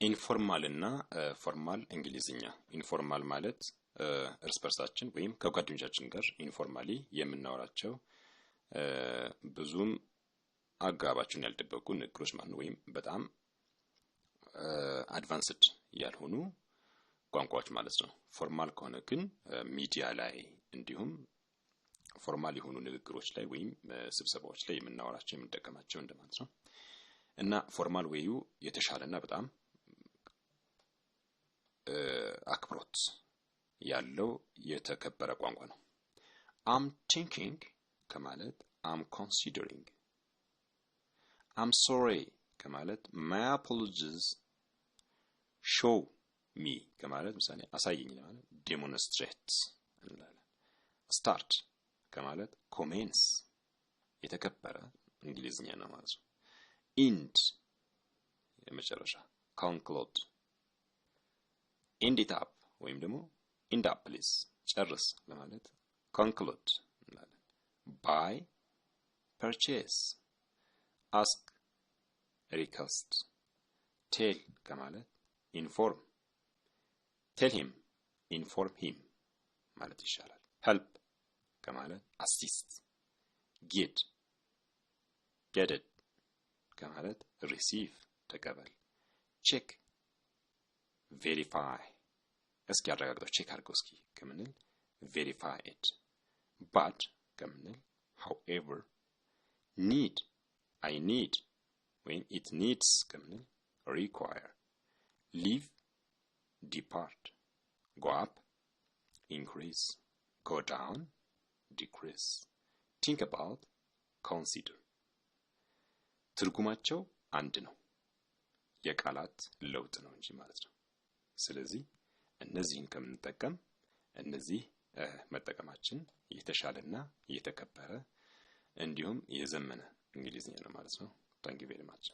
ኢንፎርማል እና ፎርማል እንግሊዝኛ ኢንፎርማል ማለት እርስ በርሳችን ወይም ከጓደኞቻችን ጋር ኢንፎርማሊ የምናወራቸው ብዙም አጋባቸውን ያልደበቁ ንግግሮች ማለት ነው ወይም በጣም አድቫንስድ ያልሆኑ ቋንቋዎች ማለት ነው። ፎርማል ከሆነ ግን ሚዲያ ላይ እንዲሁም ፎርማል የሆኑ ንግግሮች ላይ ወይም ስብሰባዎች ላይ የምናወራቸው የምንጠቀማቸው እንደማለት ነው። እና ፎርማል ዌዩ የተሻለና በጣም አክብሮት ያለው የተከበረ ቋንቋ ነው። I'm thinking ከማለት I'm considering I'm sorry ከማለት my apologies show me ከማለት ምሳሌ አሳየኝ ማለት demonstrate እንላለን። start ከማለት commence የተከበረ እንግሊዝኛ ነው ማለት ነው። end የመጨረሻ conclude end it up ወይም ደግሞ end up please ጨርስ ለማለት conclude እንላለን። buy purchase ask request tell ከማለት inform tell him inform him ማለት ይሻላል። help ከማለት assist get it ከማለት receive ተቀበል check verify እስኪ አረጋግጠው ቼክ አድርገው እስኪ ከምንል verify it but ከምንል however need I need when it needs ከምንል require leave depart go up increase go down decrease think about consider ትርጉማቸው አንድ ነው የቃላት ለውጥ ነው እንጂ ማለት ነው። ስለዚህ እነዚህን ከምንጠቀም እነዚህ መጠቀማችን የተሻለና የተከበረ እንዲሁም የዘመነ እንግሊዝኛ ነው ማለት ነው። Thank you very much.